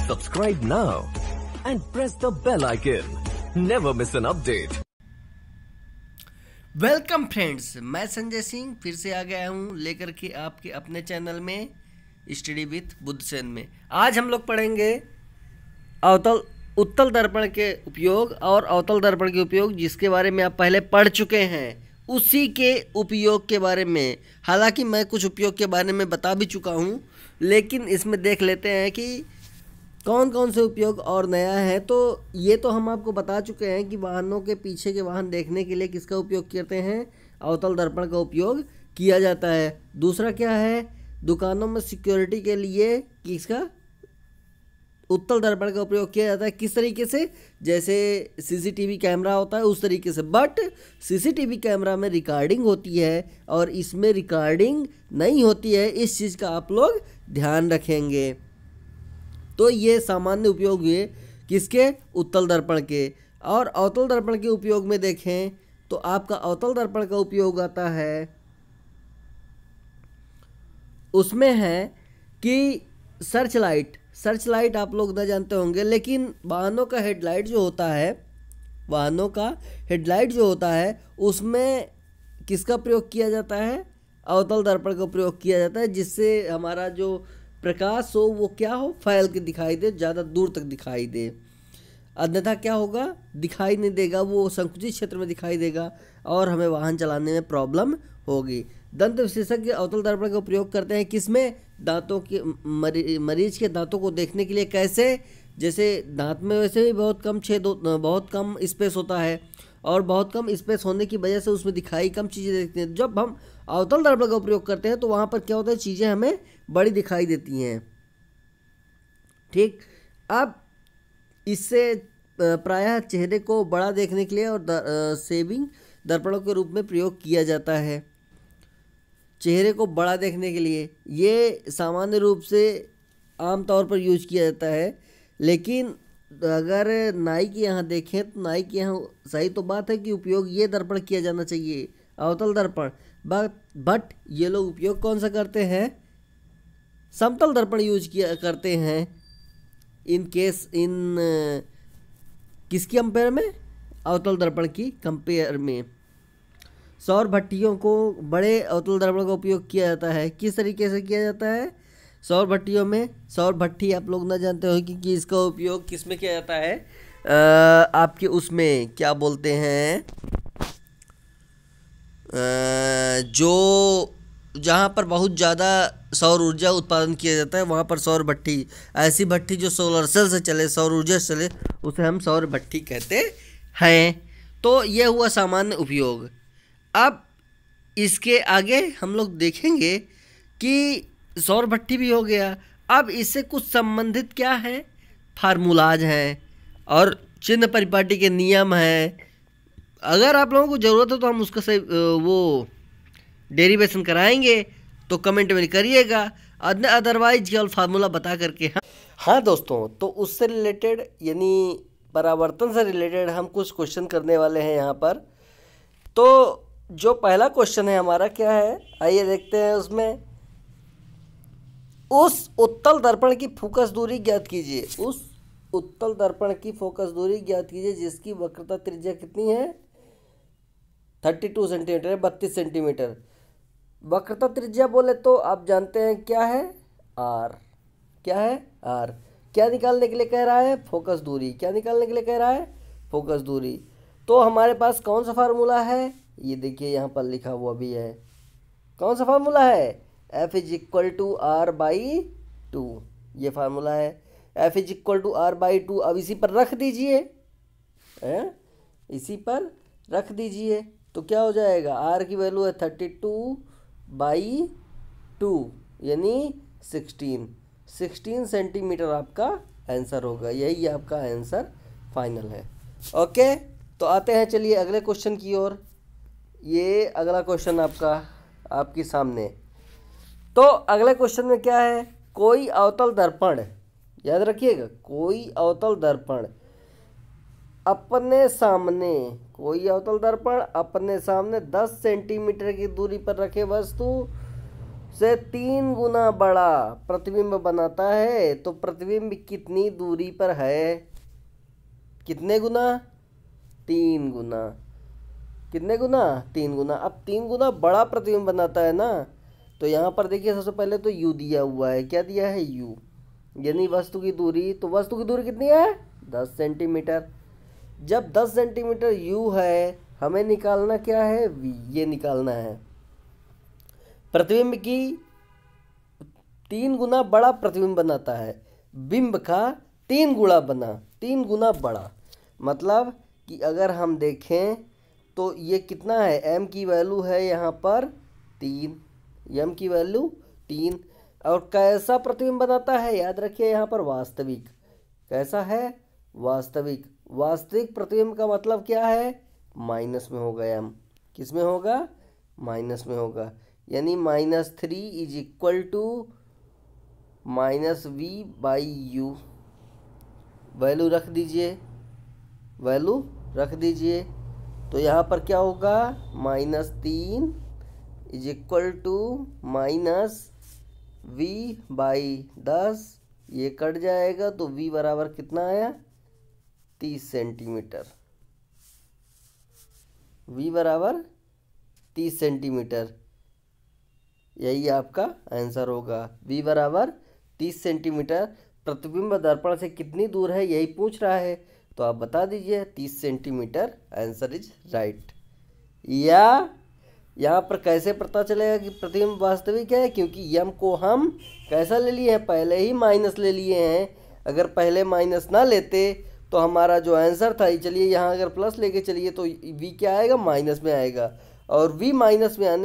Subscribe now and press the bell icon. Never miss an update. Welcome friends, मैं संजय सिंह फिर से आ गया हूँ लेकर के आपके अपने चैनल में स्टडी विथ बुद्धसेन में। आज हम लोग पढ़ेंगे उत्तल दर्पण के उपयोग और अवतल दर्पण के उपयोग, जिसके बारे में आप पहले पढ़ चुके हैं, उसी के उपयोग के बारे में। हालांकि मैं कुछ उपयोग के बारे में बता भी चुका हूँ, लेकिन इसमें देख लेते हैं कि कौन कौन से उपयोग और नया है। तो ये तो हम आपको बता चुके हैं कि वाहनों के पीछे के वाहन देखने के लिए किसका उपयोग करते हैं, अवतल दर्पण का उपयोग किया जाता है। दूसरा क्या है, दुकानों में सिक्योरिटी के लिए किसका, उत्तल दर्पण का उपयोग किया जाता है। किस तरीके से, जैसे सीसीटीवी कैमरा होता है उस तरीके से, बट सीसीटीवी कैमरा में रिकॉर्डिंग होती है और इसमें रिकॉर्डिंग नहीं होती है। इस चीज़ का आप लोग ध्यान रखेंगे। तो ये सामान्य उपयोग हुए किसके, उत्तल दर्पण के। और अवतल दर्पण के उपयोग में देखें तो आपका अवतल दर्पण का उपयोग आता है, उसमें है कि सर्च लाइट आप लोग न जानते होंगे, लेकिन वाहनों का हेडलाइट जो होता है उसमें किसका प्रयोग किया जाता है, अवतल दर्पण का प्रयोग किया जाता है, जिससे हमारा जो प्रकाश हो वो क्या हो, फैल के दिखाई दे, ज़्यादा दूर तक दिखाई दे। अन्यथा क्या होगा, दिखाई नहीं देगा, वो संकुचित क्षेत्र में दिखाई देगा और हमें वाहन चलाने में प्रॉब्लम होगी। दंत विशेषज्ञ अवतल दर्पण का प्रयोग करते हैं किसमें, दांतों के मरीज के दांतों को देखने के लिए। कैसे, जैसे दांत में वैसे भी बहुत कम स्पेस होता है और बहुत कम स्पेस होने की वजह से उसमें दिखाई कम चीज़ें देखते हैं। जब हम अवतल दर्पण का प्रयोग करते हैं तो वहाँ पर क्या होता है, चीज़ें हमें बड़ी दिखाई देती हैं। ठीक, अब इससे प्रायः चेहरे को बड़ा देखने के लिए और सेविंग दर्पणों के रूप में प्रयोग किया जाता है। चेहरे को बड़ा देखने के लिए ये सामान्य रूप से आमतौर पर यूज किया जाता है, लेकिन अगर नाई के यहाँ देखें तो नाई के यहाँ सही तो बात है कि उपयोग ये दर्पण किया जाना चाहिए, अवतल दर्पण, बट ये लोग उपयोग कौन सा करते हैं, समतल दर्पण करते हैं। किसकी कंपेयर में, अवतल दर्पण की कंपेयर में। सौर भट्टियों को बड़े अवतल दर्पण का उपयोग किया जाता है। किस तरीके से किया जाता है, सौर भट्टियों में, सौर भट्टी आप लोग ना जानते हो कि इसका उपयोग किस में किया जाता है, आपके उसमें क्या बोलते हैं, जो जहाँ पर बहुत ज़्यादा सौर ऊर्जा उत्पादन किया जाता है वहाँ पर सौर भट्टी, ऐसी भट्टी जो सोलर सेल से चले, सौर ऊर्जा से चले, उसे हम सौर भट्टी कहते हैं। तो यह हुआ सामान्य उपयोग। अब इसके आगे हम लोग देखेंगे कि सौर भट्टी भी हो गया। अब इससे कुछ संबंधित क्या है, फार्मूलाज हैं और चिन्ह परिपाटी के नियम हैं। अगर आप लोगों को ज़रूरत हो तो हम उसका सही वो डेरिवेशन कराएंगे, तो कमेंट में करिएगा, अदरवाइज केवल फार्मूला बता करके। हाँ दोस्तों, तो उससे रिलेटेड यानी परावर्तन से रिलेटेड हम कुछ क्वेश्चन करने वाले हैं यहाँ पर। तो जो पहला क्वेश्चन है हमारा क्या है, आइए देखते हैं उसमें। उस उत्तल दर्पण की फोकस दूरी ज्ञात कीजिए। उस उत्तल दर्पण की फोकस दूरी ज्ञात कीजिए जिसकी वक्रता त्रिज्या कितनी है, 32 सेंटीमीटर, 32 सेंटीमीटर। वक्रता त्रिज्या बोले तो आप जानते हैं क्या है, आर। क्या है, आर। क्या निकालने के लिए कह रहा है, फोकस दूरी। क्या निकालने के लिए कह रहा है, फोकस दूरी। तो हमारे पास कौन सा फार्मूला है, ये देखिए यहाँ पर लिखा हुआ भी है। कौन सा फार्मूला है, F=R/2, ये फार्मूला है। F=R/2। अब इसी पर रख दीजिए, इसी पर रख दीजिए तो क्या हो जाएगा, R की वैल्यू है 32/2 यानी 16 सेंटीमीटर आपका आंसर होगा। यही आपका आंसर फाइनल है। ओके, तो आते हैं चलिए अगले क्वेश्चन की ओर। ये अगला क्वेश्चन आपके सामने। तो अगले क्वेश्चन में क्या है, कोई अवतल दर्पण, याद रखिएगा, कोई अवतल दर्पण अपने सामने, कोई अवतल दर्पण अपने सामने 10 सेंटीमीटर की दूरी पर रखे वस्तु से 3 गुना बड़ा प्रतिबिंब बनाता है, तो प्रतिबिंब कितनी दूरी पर है? कितने गुना? 3 गुना। कितने गुना? 3 गुना। अब 3 गुना बड़ा प्रतिबिंब बनाता है ना, तो यहाँ पर देखिए सबसे पहले तो u दिया हुआ है। क्या दिया है? u, यानी वस्तु की दूरी। तो वस्तु की दूरी कितनी है? 10 सेंटीमीटर। जब 10 सेंटीमीटर u है, हमें निकालना क्या है? v, ये निकालना है। प्रतिबिंब की 3 गुना बड़ा प्रतिबिंब बनाता है, बिंब का 3 गुना बना, 3 गुना बड़ा। मतलब कि अगर हम देखें तो ये कितना है? m की वैल्यू है यहाँ पर 3, m की वैल्यू 3। और कैसा प्रतिबिंब बनाता है? याद रखिए यहाँ पर वास्तविक। कैसा है? वास्तविक। वास्तविक प्रतिबिंब का मतलब क्या है? माइनस में होगा m। किस में होगा? माइनस में होगा। यानी -3 is equal to -v/u। Value रख दीजिए, वैल्यू रख दीजिए। तो यहाँ पर क्या होगा? -3 इज इक्वल टू -v/10। ये कट जाएगा तो v बराबर कितना आया? 30 सेंटीमीटर। v बराबर 30 सेंटीमीटर। यही आपका आंसर होगा। v बराबर 30 सेंटीमीटर। प्रतिबिंब दर्पण से कितनी दूर है, यही पूछ रहा है, तो आप बता दीजिए 30 सेंटीमीटर। Answer is right. या यहाँ पर कैसे पता चलेगा कि प्रतिबिंब वास्तविक है? क्योंकि m को हम कैसा ले लिए हैं? पहले ही माइनस ले लिए हैं। अगर पहले माइनस ना लेते तो हमारा जो आंसर था, चलिए यहाँ अगर प्लस लेके चलिए तो v क्या आएगा? माइनस में आएगा। और v माइनस में आने